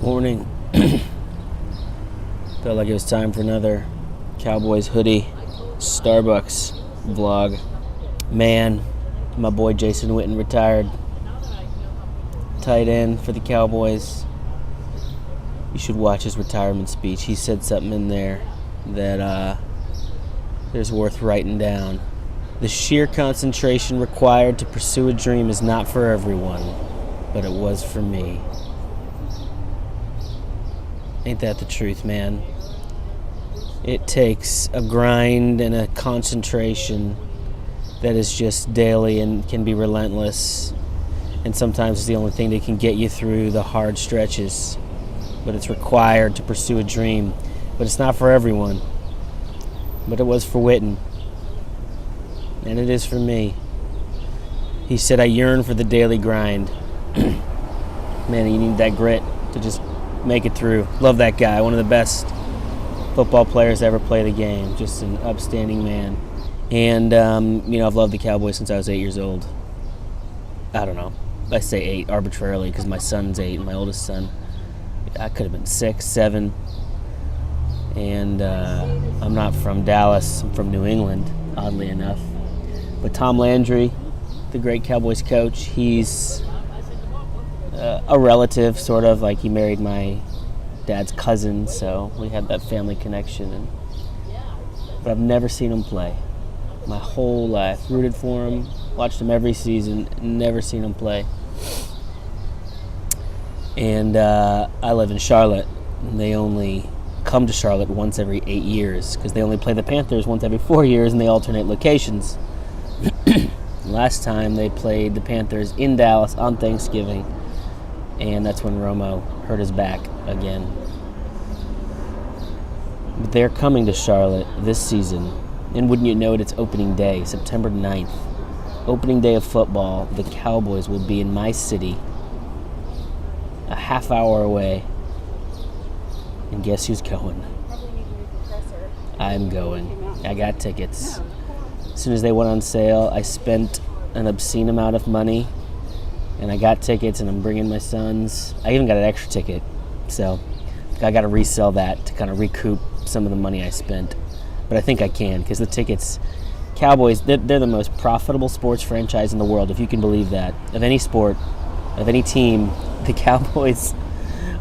Morning. Felt like it was time for another Cowboys hoodie Starbucks vlog. Man, my boy Jason Witten retired. Tight end for the Cowboys. You should watch his retirement speech. He said something in there that is worth writing down. The sheer concentration required to pursue a dream is not for everyone, but it was for me. Ain't that the truth, man? It takes a grind and a concentration that is just daily and can be relentless, and sometimes it's the only thing that can get you through the hard stretches. But it's required to pursue a dream. But it's not for everyone. But it was for Witten. And it is for me. He said, I yearn for the daily grind. Man, you need that grit to just make it through. Love that guy. One of the best football players to ever play the game. Just an upstanding man. And, I've loved the Cowboys since I was 8 years old. I don't know. I say 8 arbitrarily because my son's 8, my oldest son. I could have been 6, 7. And I'm not from Dallas. I'm from New England, oddly enough. But Tom Landry, the great Cowboys coach, he's a relative, sort of. Like, he married my dad's cousin, so we had that family connection. But I've never seen him play my whole life. Rooted for him, watched him every season, never seen him play. And I live in Charlotte, and they only come to Charlotte once every 8 years because they only play the Panthers once every 4 years, and they alternate locations. Last time they played the Panthers in Dallas on Thanksgiving, and that's when Romo hurt his back again. But they're coming to Charlotte this season, and wouldn't you know it, it's opening day, September 9th. Opening day of football, the Cowboys will be in my city, a half hour away. And guess who's going? I'm going. I got tickets. As soon as they went on sale, I spent an obscene amount of money, and I got tickets, and I'm bringing my sons. I even got an extra ticket, so I got to resell that to kind of recoup some of the money I spent. But I think I can, because the tickets, Cowboys, they're the most profitable sports franchise in the world, if you can believe that. Of any sport, of any team, the Cowboys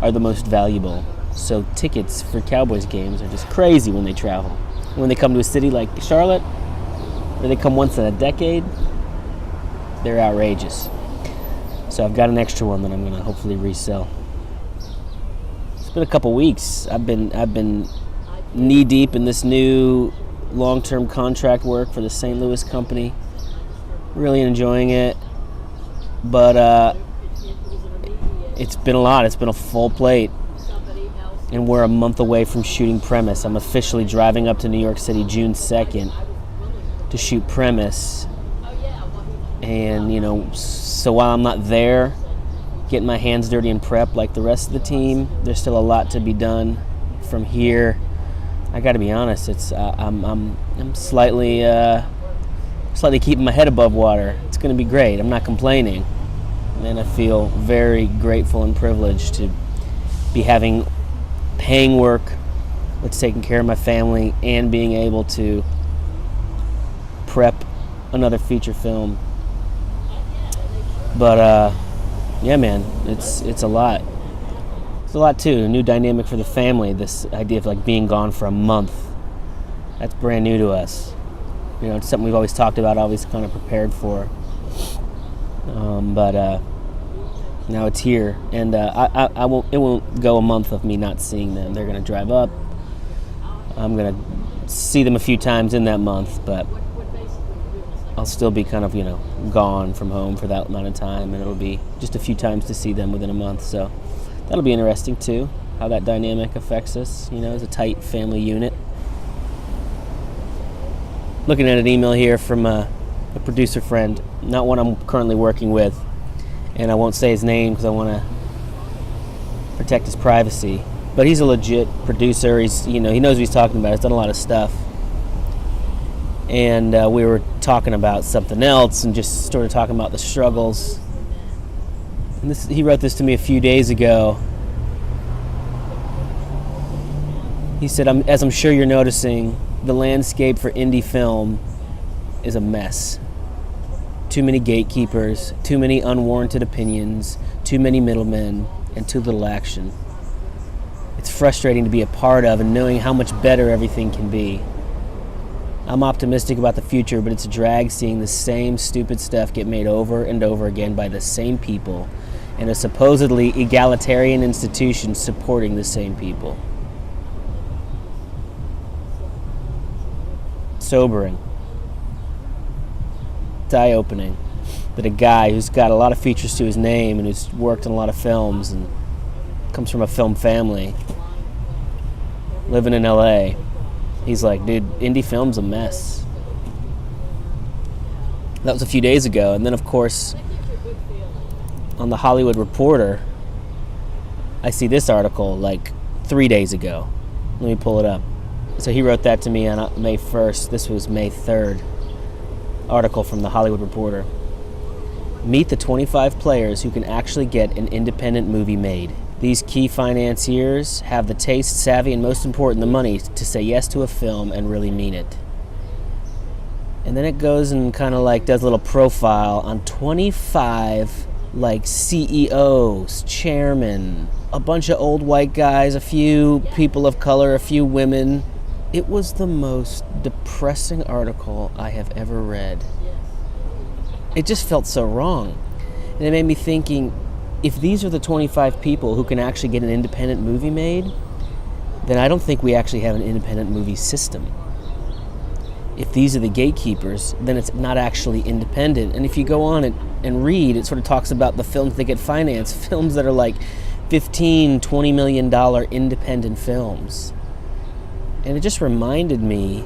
are the most valuable. So tickets for Cowboys games are just crazy when they travel. When they come to a city like Charlotte, where they come once in a decade, they're outrageous. So I've got an extra one that I'm going to hopefully resell. It's been a couple weeks. I've been knee deep in this new long-term contract work for the St. Louis company. Really enjoying it. But it's been a lot. It's been a full plate. And we're a month away from shooting Premise. I'm officially driving up to New York City June 2nd to shoot Premise. And, so while I'm not there, getting my hands dirty in prep like the rest of the team, there's still a lot to be done from here. I got to be honest, I'm slightly keeping my head above water. It's going to be great. I'm not complaining. And I feel very grateful and privileged to be having paying work that's taking care of my family and being able to prep another feature film. But yeah, man, it's a lot. It's a lot too. A new dynamic for the family. This idea of like being gone for a month. That's brand new to us. It's something we've always talked about, always kind of prepared for. But now it's here, and I won't. It won't go a month of me not seeing them. They're gonna drive up. I'm gonna see them a few times in that month, but I'll still be kind of gone from home for that amount of time, and it'll be just a few times to see them within a month. So that'll be interesting too, how that dynamic affects us. As a tight family unit. Looking at an email here from a producer friend, not one I'm currently working with. And I won't say his name because I want to protect his privacy. But he's a legit producer. He knows what he's talking about. He's done a lot of stuff. And we were talking about something else and just started talking about the struggles. And he wrote this to me a few days ago. He said, as I'm sure you're noticing, the landscape for indie film is a mess. Too many gatekeepers, too many unwarranted opinions, too many middlemen, and too little action. It's frustrating to be a part of and knowing how much better everything can be. I'm optimistic about the future, but it's a drag seeing the same stupid stuff get made over and over again by the same people and a supposedly egalitarian institution supporting the same people. Sobering. It's eye-opening that a guy who's got a lot of features to his name and who's worked in a lot of films and comes from a film family, living in LA, he's like, dude, indie film's a mess. That was a few days ago. And then, of course, on The Hollywood Reporter, I see this article like 3 days ago. Let me pull it up. So he wrote that to me on May 1st. This was May 3rd. Article from The Hollywood Reporter. Meet the 25 players who can actually get an independent movie made. These key financiers have the taste, savvy, and most important, the money to say yes to a film and really mean it. And then it goes and kind of like does a little profile on 25 like CEOs, chairmen, a bunch of old white guys, a few people of color, a few women. It was the most depressing article I have ever read. It just felt so wrong. And it made me thinking, if these are the 25 people who can actually get an independent movie made, then I don't think we actually have an independent movie system. If these are the gatekeepers, then it's not actually independent. And if you go on and read, it sort of talks about the films that get financed, films that are like $15, $20 million independent films. And it just reminded me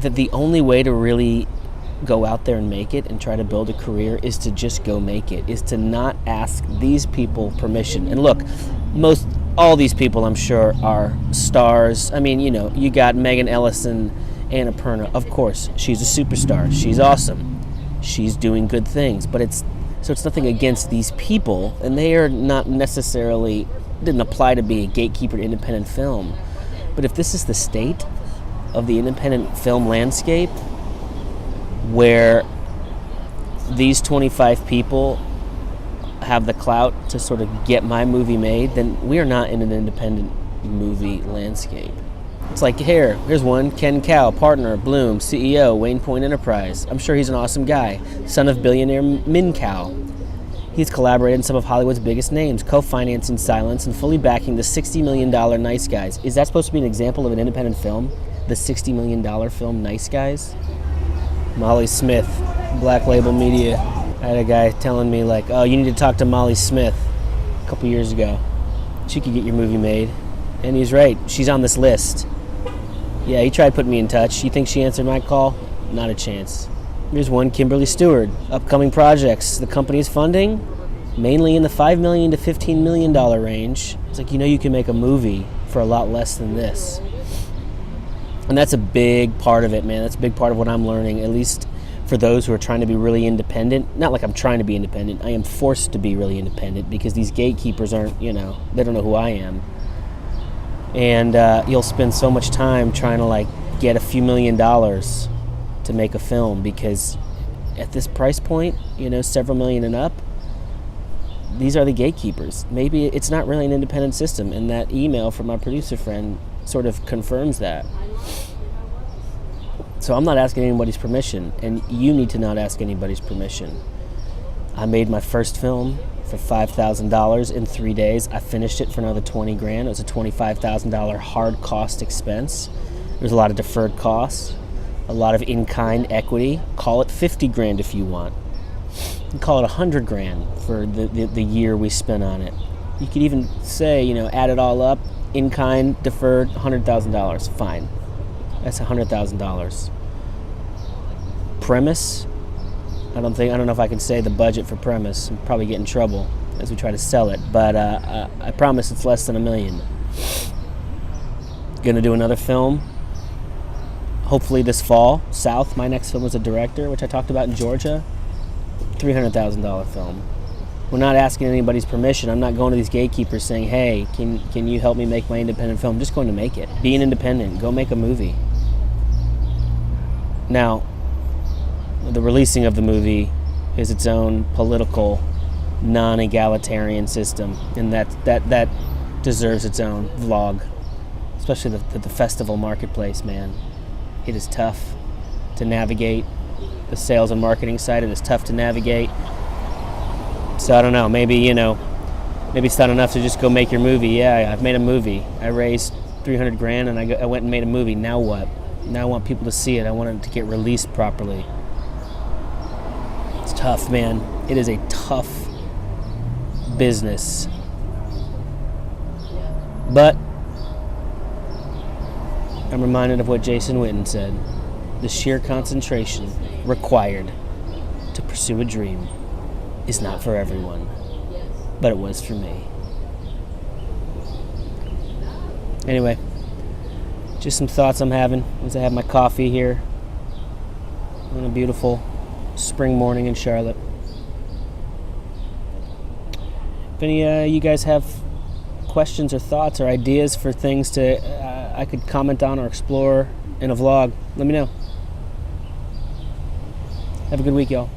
that the only way to really go out there and make it and try to build a career is to just go make it, is to not ask these people permission. And look, all these people I'm sure are stars. I mean, you got Megan Ellison, Annapurna, of course, she's a superstar. She's awesome. She's doing good things, but it's nothing against these people, and they are not necessarily, didn't apply to be a gatekeeper to independent film. But if this is the state of the independent film landscape, where these 25 people have the clout to sort of get my movie made, then we are not in an independent movie landscape. It's like, here's one, Ken Cow, partner, Bloom, CEO, Wayne Point Enterprise. I'm sure he's an awesome guy, son of billionaire Min Cow. He's collaborated in some of Hollywood's biggest names, co-financing Silence and fully backing the $60 million Nice Guys. Is that supposed to be an example of an independent film? The $60 million film Nice Guys? Molly Smith, Black Label Media. I had a guy telling me like, oh, you need to talk to Molly Smith a couple years ago. She could get your movie made. And he's right. She's on this list. Yeah, he tried putting me in touch. You think she answered my call? Not a chance. Here's one, Kimberly Stewart. Upcoming projects the company is funding, mainly in the $5 million to $15 million range. It's like, you can make a movie for a lot less than this. And that's a big part of it, man. That's a big part of what I'm learning, at least for those who are trying to be really independent. Not like I'm trying to be independent. I am forced to be really independent because these gatekeepers aren't, they don't know who I am. And you'll spend so much time trying to like get a few $1 million to make a film, because at this price point, several million and up, these are the gatekeepers. Maybe it's not really an independent system, and that email from my producer friend sort of confirms that. So I'm not asking anybody's permission, and you need to not ask anybody's permission. I made my first film for $5,000 in 3 days. I finished it for another $20,000. It was a $25,000 hard cost expense. There's a lot of deferred costs, a lot of in-kind equity. Call it $50,000 if you want. You call it $100,000 for the year we spent on it. You could even say, add it all up, in-kind, deferred, $100,000. Fine. That's $100,000. Premise, I don't know if I can say the budget for Premise. I'll probably get in trouble as we try to sell it, but I promise it's less than $1 million. Gonna do another film, hopefully this fall. South, my next film as a director, which I talked about in Georgia. $300,000 film. We're not asking anybody's permission. I'm not going to these gatekeepers saying, hey, can you help me make my independent film? I'm just going to make it. Be an independent. Go make a movie. Now, the releasing of the movie is its own political, non-egalitarian system, and that deserves its own vlog, especially the festival marketplace, man. It is tough to navigate. The sales and marketing side, it is tough to navigate. So I don't know, maybe it's not enough to just go make your movie. Yeah, I've made a movie. I raised $300,000 and I went and made a movie. Now what? Now I want people to see it. I want it to get released properly. It's tough, man. It is a tough business. But I'm reminded of what Jason Witten said. The sheer concentration required to pursue a dream is not for everyone, but it was for me. Anyway, just some thoughts I'm having as I have my coffee here on a beautiful spring morning in Charlotte. If any you guys have questions or thoughts or ideas for things I could comment on or explore in a vlog, let me know. Have a good week, y'all.